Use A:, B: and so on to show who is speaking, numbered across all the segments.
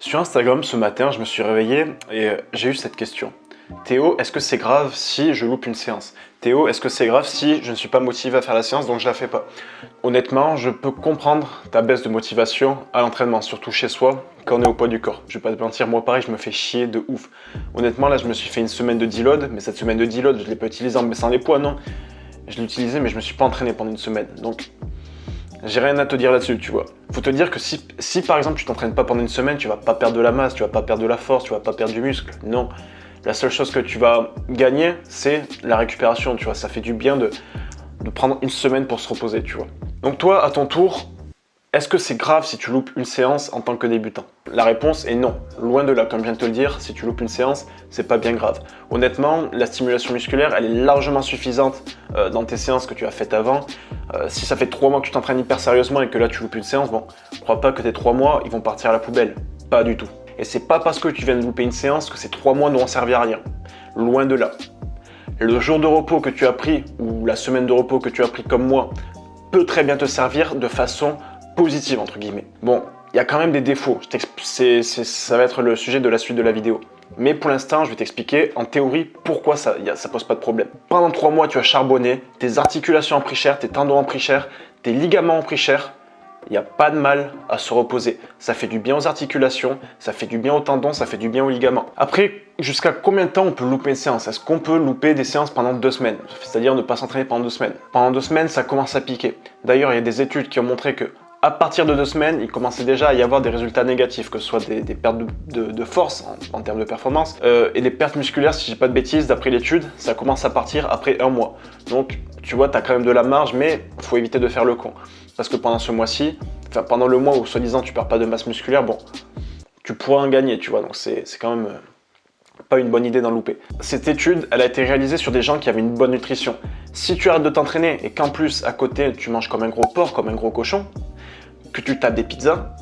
A: Sur Instagram, ce matin, je me suis réveillé et j'ai eu cette question. Théo, est-ce que c'est grave si je loupe une séance? Théo, est-ce que c'est grave si je ne suis pas motivé à faire la séance, donc je la fais pas? Honnêtement, je peux comprendre ta baisse de motivation à l'entraînement, surtout chez soi, quand on est au poids du corps. Je vais pas te mentir, moi pareil, je me fais chier de ouf. Honnêtement, là, je me suis fait une semaine de deload, mais cette semaine de deload, je l'ai pas utilisée en baissant les poids, non. Je l'ai utilisée, mais je me suis pas entraîné pendant une semaine. Donc, j'ai rien à te dire là-dessus, tu vois. Faut te dire que si par exemple tu t'entraînes pas pendant une semaine, tu vas pas perdre de la masse, tu vas pas perdre de la force, tu vas pas perdre du muscle. Non. La seule chose que tu vas gagner, c'est la récupération, tu vois. Ça fait du bien de prendre une semaine pour se reposer, tu vois. Donc toi, à ton tour, est-ce que c'est grave si tu loupes une séance en tant que débutant? La réponse est non. Loin de là, comme je viens de te le dire, si tu loupes une séance, c'est pas bien grave. Honnêtement, la stimulation musculaire, elle est largement suffisante dans tes séances que tu as faites avant. Si ça fait 3 mois que tu t'entraînes hyper sérieusement et que là tu loupes une séance, bon, crois pas que tes 3 mois, ils vont partir à la poubelle. Pas du tout. Et c'est pas parce que tu viens de louper une séance que ces 3 mois n'auront servi à rien. Loin de là. Le jour de repos que tu as pris, ou la semaine de repos que tu as pris comme moi, peut très bien te servir de façon positive, entre guillemets. Bon, il y a quand même des défauts. Ça va être le sujet de la suite de la vidéo. Mais pour l'instant, je vais t'expliquer en théorie pourquoi ça pose pas de problème. Pendant 3 mois, tu as charbonné, tes articulations ont pris cher, tes tendons ont pris cher, tes ligaments ont pris cher. Il n'y a pas de mal à se reposer. Ça fait du bien aux articulations, ça fait du bien aux tendons, ça fait du bien aux ligaments. Après, jusqu'à combien de temps on peut louper une séance? Est-ce qu'on peut louper des séances pendant 2 semaines? C'est-à-dire ne pas s'entraîner pendant 2 semaines. Pendant 2 semaines, ça commence à piquer. D'ailleurs, il y a des études qui ont montré que à partir de 2 semaines, il commençait déjà à y avoir des résultats négatifs, que ce soit des pertes de force en termes de performance et des pertes musculaires, si je dis pas de bêtises, d'après l'étude, ça commence à partir après 1 mois. Donc, tu vois, tu as quand même de la marge, mais il faut éviter de faire le con. Parce que pendant ce mois-ci, enfin pendant le mois où soi-disant tu perds pas de masse musculaire, bon, tu pourras en gagner, tu vois, donc c'est quand même pas une bonne idée d'en louper. Cette étude, elle a été réalisée sur des gens qui avaient une bonne nutrition. Si tu arrêtes de t'entraîner et qu'en plus, à côté, tu manges comme un gros porc, comme un gros cochon, que tu tapes des pizzas,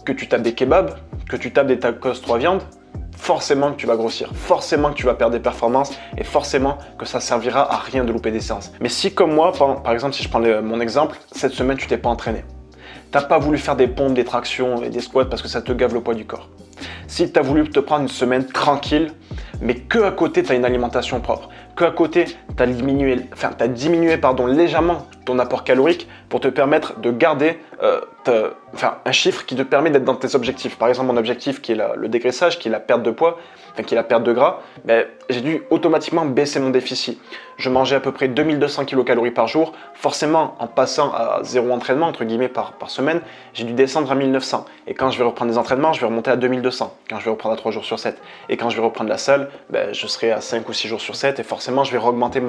A: que tu tapes des kebabs, que tu tapes des tacos 3 viandes, forcément que tu vas grossir, forcément que tu vas perdre des performances et forcément que ça servira à rien de louper des séances. Mais si comme moi, par exemple si je prends mon exemple, cette semaine tu t'es pas entraîné, t'as pas voulu faire des pompes, des tractions et des squats parce que ça te gave le poids du corps. Si tu as voulu te prendre une semaine tranquille, mais que à côté tu as une alimentation propre, que à côté tu as diminué, légèrement ton apport calorique pour te permettre de garder un chiffre qui te permet d'être dans tes objectifs. Par exemple, mon objectif qui est le dégraissage, qui est la perte de poids, qui est la perte de gras, j'ai dû automatiquement baisser mon déficit. Je mangeais à peu près 2200 kcal par jour. Forcément, en passant à 0 entraînement, entre guillemets, par semaine, j'ai dû descendre à 1900. Et quand je vais reprendre des entraînements, je vais remonter à 2200. Quand je vais reprendre à 3 jours sur 7. Et quand je vais reprendre la salle, je serai à 5 ou 6 jours sur 7. Et forcément, je vais augmenter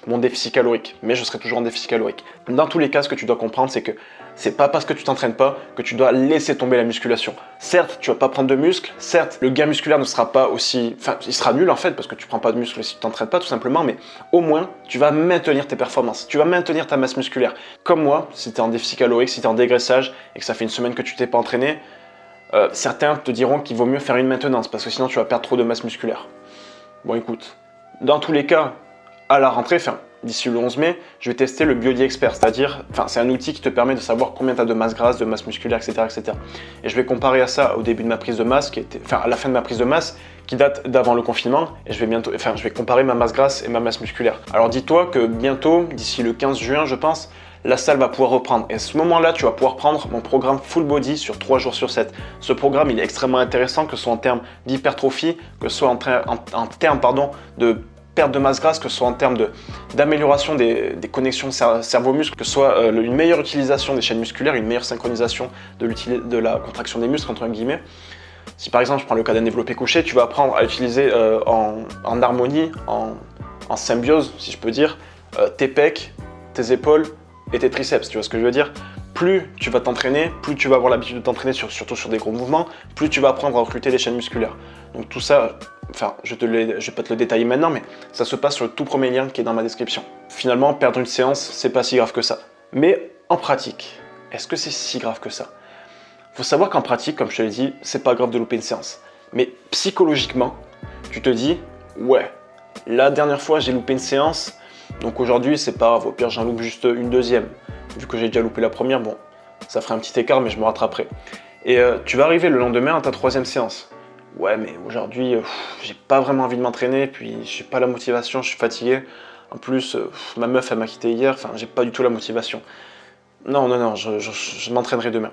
A: mon déficit calorique. Mais je serai toujours en déficit calorique. Dans tous les cas, ce que tu dois comprendre, c'est que c'est pas parce que tu t'entraînes pas que tu dois laisser tomber la musculation. Certes, tu vas pas prendre de muscle. Certes, le gain musculaire ne sera pas aussi... Enfin, il sera nul en fait parce que tu prends pas de muscle si tu t'entraînes pas tout simplement. Mais au moins, tu vas maintenir tes performances. Tu vas maintenir ta masse musculaire. Comme moi, si tu es en déficit calorique, si tu es en dégraissage et que ça fait une semaine que tu t'es pas entraîné, certains te diront qu'il vaut mieux faire une maintenance parce que sinon tu vas perdre trop de masse musculaire. Bon écoute, dans tous les cas, à la rentrée, d'ici le 11 mai, je vais tester le Biody Expert, c'est-à-dire, c'est un outil qui te permet de savoir combien tu as de masse grasse, de masse musculaire, etc., etc. Et je vais comparer à ça au début de ma prise de masse, à la fin de ma prise de masse, qui date d'avant le confinement, et je vais comparer ma masse grasse et ma masse musculaire. Alors dis-toi que bientôt, d'ici le 15 juin, je pense, la salle va pouvoir reprendre. Et à ce moment-là, tu vas pouvoir prendre mon programme Full Body sur 3 jours sur 7. Ce programme, il est extrêmement intéressant, que ce soit en termes d'hypertrophie, que ce soit en termes de perte de masse grasse, que ce soit en termes d'amélioration des connexions cerveau-muscle, que ce soit une meilleure utilisation des chaînes musculaires, une meilleure synchronisation de la contraction des muscles, entre guillemets. Si par exemple je prends le cas d'un développé couché, tu vas apprendre à utiliser en harmonie, en symbiose, si je peux dire, tes pecs, tes épaules et tes triceps, tu vois ce que je veux dire? Plus tu vas t'entraîner, plus tu vas avoir l'habitude de t'entraîner surtout sur des gros mouvements, plus tu vas apprendre à recruter les chaînes musculaires. Donc tout ça, je vais pas te le détailler maintenant, mais ça se passe sur le tout premier lien qui est dans ma description. Finalement, perdre une séance, c'est pas si grave que ça. Mais en pratique, est-ce que c'est si grave que ça? Faut savoir qu'en pratique, comme je te l'ai dit, c'est pas grave de louper une séance. Mais psychologiquement, tu te dis, ouais, la dernière fois j'ai loupé une séance, donc aujourd'hui c'est pas grave, au pire j'en loupe juste une deuxième. Vu que j'ai déjà loupé la première, bon, ça ferait un petit écart, mais je me rattraperai. Et tu vas arriver le lendemain à ta 3e séance. Ouais, mais aujourd'hui, j'ai pas vraiment envie de m'entraîner, puis j'ai pas la motivation, je suis fatigué. En plus, ma meuf, elle m'a quitté hier, enfin, j'ai pas du tout la motivation. Non, je m'entraînerai demain.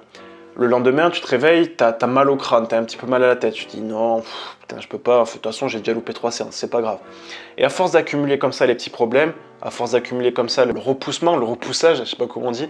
A: Le lendemain, tu te réveilles, t'as mal au crâne, t'as un petit peu mal à la tête. Tu te dis non, putain, je peux pas, de toute façon, j'ai déjà loupé 3 séances, c'est pas grave. Et à force d'accumuler comme ça les petits problèmes, à force d'accumuler comme ça le repoussement, le repoussage, je sais pas comment on dit,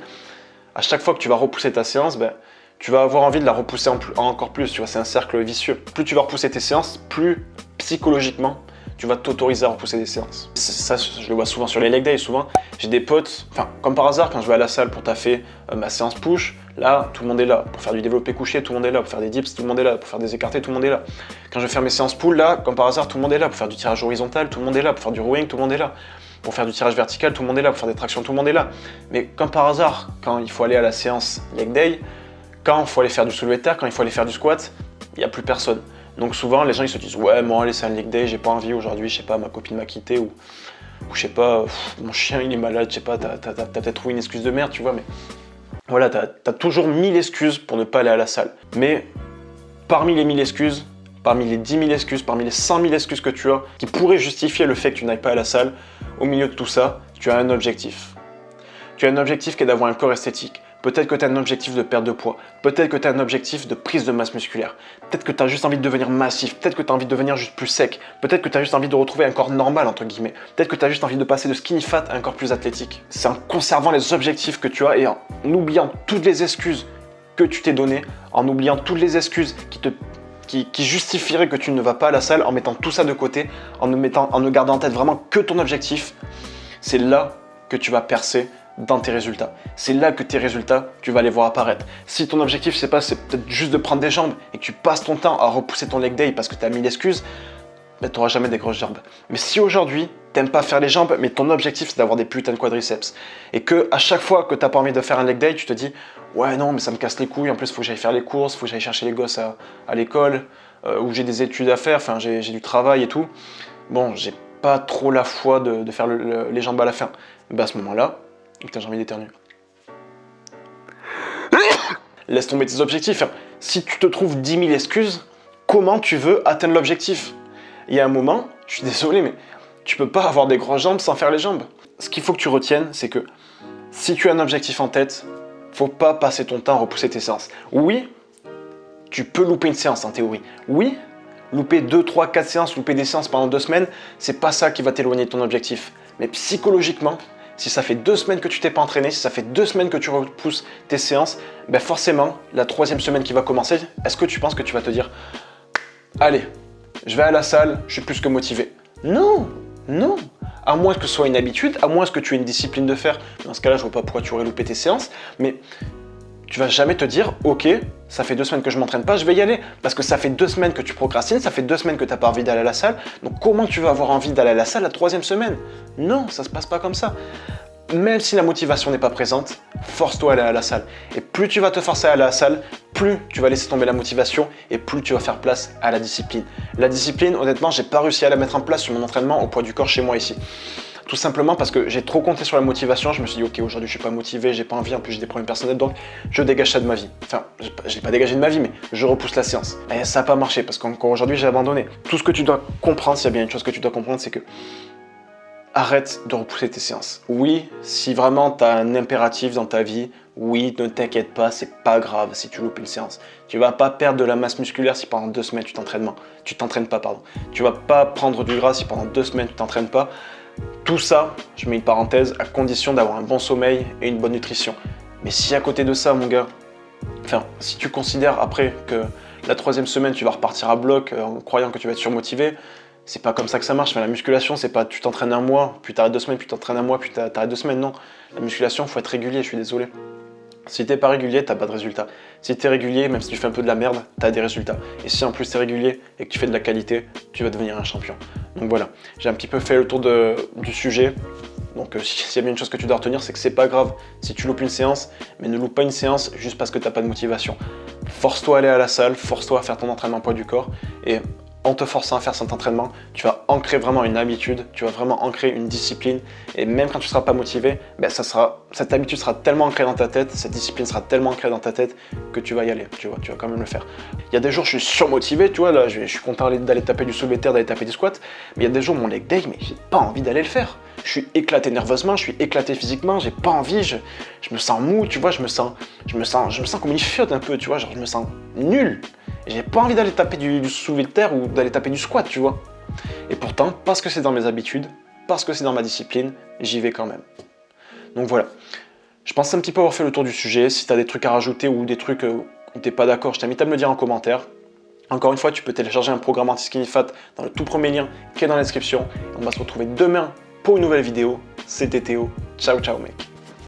A: à chaque fois que tu vas repousser ta séance, ben, tu vas avoir envie de la repousser encore plus, tu vois, c'est un cercle vicieux. Plus tu vas repousser tes séances, plus psychologiquement, tu vas t'autoriser à repousser des séances. Ça, je le vois souvent sur les leg days, souvent, j'ai des potes, enfin, comme par hasard, quand je vais à la salle pour taffer ma séance push, là, tout le monde est là. Pour faire du développé couché, tout le monde est là. Pour faire des dips, tout le monde est là. Pour faire des écartés, tout le monde est là. Quand je vais faire mes séances pull, là, comme par hasard, tout le monde est là. Pour faire du tirage horizontal, tout le monde est là. Pour faire du rowing, tout le monde est là. Pour faire du tirage vertical, tout le monde est là. Pour faire des tractions, tout le monde est là. Mais comme par hasard, quand il faut aller à la séance leg day, quand il faut aller faire du soulevé de terre, quand il faut aller faire du squat, il n'y a plus personne. Donc souvent, les gens ils se disent ouais, moi, allez, c'est un leg day, j'ai pas envie aujourd'hui, je sais pas, ma copine m'a quitté ou je sais pas, mon chien il est malade, je sais pas, t'as peut-être trouvé une excuse de merde, tu vois, mais voilà, t'as toujours 1000 excuses pour ne pas aller à la salle. Mais parmi les 1000 excuses, parmi les 10 000 excuses, parmi les 100 000 excuses que tu as, qui pourraient justifier le fait que tu n'ailles pas à la salle, au milieu de tout ça, tu as un objectif. Tu as un objectif qui est d'avoir un corps esthétique. Peut-être que tu as un objectif de perte de poids. Peut-être que tu as un objectif de prise de masse musculaire. Peut-être que tu as juste envie de devenir massif. Peut-être que tu as envie de devenir juste plus sec. Peut-être que tu as juste envie de retrouver un corps normal, entre guillemets. Peut-être que tu as juste envie de passer de skinny fat à un corps plus athlétique. C'est en conservant les objectifs que tu as et en oubliant toutes les excuses que tu t'es données, en oubliant toutes les excuses qui justifieraient que tu ne vas pas à la salle, en mettant tout ça de côté, en ne gardant en tête vraiment que ton objectif, c'est là que tu vas percer dans tes résultats. C'est là que tes résultats, tu vas les voir apparaître. Si ton objectif, c'est peut-être juste de prendre des jambes et que tu passes ton temps à repousser ton leg day parce que tu as 1000 excuses, ben, tu n'auras jamais des grosses jambes. Mais si aujourd'hui, tu n'aimes pas faire les jambes, mais ton objectif, c'est d'avoir des putains de quadriceps, et que à chaque fois que tu n'as pas envie de faire un leg day, tu te dis « Ouais, non, mais ça me casse les couilles, en plus, il faut que j'aille faire les courses, il faut que j'aille chercher les gosses à l'école, où j'ai des études à faire, enfin, j'ai du travail et tout. Bon, j'ai pas trop la foi de faire les jambes à la fin. » Ben, à ce moment-là, putain, j'ai envie d'éternuer. Laisse tomber tes objectifs. Si tu te trouves 10 000 excuses, comment tu veux atteindre l'objectif? Il y a un moment, je suis désolé, mais tu peux pas avoir des grosses jambes sans faire les jambes. Ce qu'il faut que tu retiennes, c'est que si tu as un objectif en tête, faut pas passer ton temps à repousser tes séances. Oui, tu peux louper une séance en théorie. Oui, louper 2, 3, 4 séances, louper des séances pendant 2 semaines, c'est pas ça qui va t'éloigner de ton objectif. Mais psychologiquement, si ça fait 2 semaines que tu t'es pas entraîné, si ça fait 2 semaines que tu repousses tes séances, ben forcément, la 3e semaine qui va commencer, est-ce que tu penses que tu vas te dire « Allez, je vais à la salle, je suis plus que motivé ». Non, non. À moins que ce soit une habitude, à moins que tu aies une discipline de faire. Dans ce cas-là, je vois pas pourquoi tu aurais loupé tes séances, mais tu vas jamais te dire « Ok, ça fait 2 semaines que je m'entraîne pas, je vais y aller ». Parce que ça fait 2 semaines que tu procrastines, ça fait 2 semaines que tu n'as pas envie d'aller à la salle. Donc comment tu vas avoir envie d'aller à la salle la 3e semaine? Non, ça se passe pas comme ça. Même si la motivation n'est pas présente, force-toi à aller à la salle. Et plus tu vas te forcer à aller à la salle, plus tu vas laisser tomber la motivation et plus tu vas faire place à la discipline. La discipline, honnêtement, j'ai pas réussi à la mettre en place sur mon entraînement au poids du corps chez moi ici. Tout simplement parce que j'ai trop compté sur la motivation, je me suis dit ok, aujourd'hui je suis pas motivé, j'ai pas envie, en plus j'ai des problèmes personnels, donc je dégage ça de ma vie. Enfin, je l'ai pas dégagé de ma vie, mais je repousse la séance. Et ça n'a pas marché parce qu'encore aujourd'hui j'ai abandonné. Tout ce que tu dois comprendre, s'il y a bien une chose que tu dois comprendre, c'est que arrête de repousser tes séances. Oui, si vraiment tu as un impératif dans ta vie, oui, ne t'inquiète pas, c'est pas grave si tu loupes une séance. Tu vas pas perdre de la masse musculaire si pendant 2 semaines tu t'entraînes pas, pardon. Tu vas pas prendre du gras si pendant 2 semaines tu t'entraînes pas. Tout ça, je mets une parenthèse, à condition d'avoir un bon sommeil et une bonne nutrition. Mais si à côté de ça, mon gars, enfin, si tu considères après que la 3e semaine tu vas repartir à bloc en croyant que tu vas être surmotivé, c'est pas comme ça que ça marche. Enfin, la musculation, c'est pas tu t'entraînes un mois, puis t'arrêtes 2 semaines, puis t'entraînes un mois, puis t'arrêtes 2 semaines. Non, la musculation, faut être régulier, je suis désolé. Si t'es pas régulier, t'as pas de résultat. Si t'es régulier, même si tu fais un peu de la merde, t'as des résultats. Et si en plus t'es régulier et que tu fais de la qualité, tu vas devenir un champion. Donc voilà, j'ai un petit peu fait le tour du sujet. Donc s'il y a bien une chose que tu dois retenir, c'est que c'est pas grave si tu loupes une séance, mais ne loupe pas une séance juste parce que t'as pas de motivation. Force-toi à aller à la salle, force-toi à faire ton entraînement poids du corps et en te forçant à faire cet entraînement, tu vas ancrer vraiment une habitude, tu vas vraiment ancrer une discipline. Et même quand tu ne seras pas motivé, ben cette habitude sera tellement ancrée dans ta tête, cette discipline sera tellement ancrée dans ta tête que tu vas y aller, tu vas quand même le faire. Il y a des jours, je suis surmotivé, tu vois, là, je suis content d'aller taper du soulevé de terre, d'aller taper du squat. Mais il y a des jours, mon leg day, mais j'ai pas envie d'aller le faire. Je suis éclaté nerveusement, je suis éclaté physiquement, j'ai pas envie, je me sens mou, tu vois, je me sens comme une fiotte un peu, tu vois, genre je me sens nul. J'ai pas envie d'aller taper du soulevé de terre ou d'aller taper du squat, tu vois. Et pourtant, parce que c'est dans mes habitudes, parce que c'est dans ma discipline, j'y vais quand même. Donc voilà. Je pense un petit peu avoir fait le tour du sujet. Si tu as des trucs à rajouter ou des trucs où t'es pas d'accord, je t'invite à me le dire en commentaire. Encore une fois, tu peux télécharger un programme anti-skinny fat dans le tout premier lien qui est dans la description. On va se retrouver demain pour une nouvelle vidéo. C'était Théo. Ciao, ciao mec.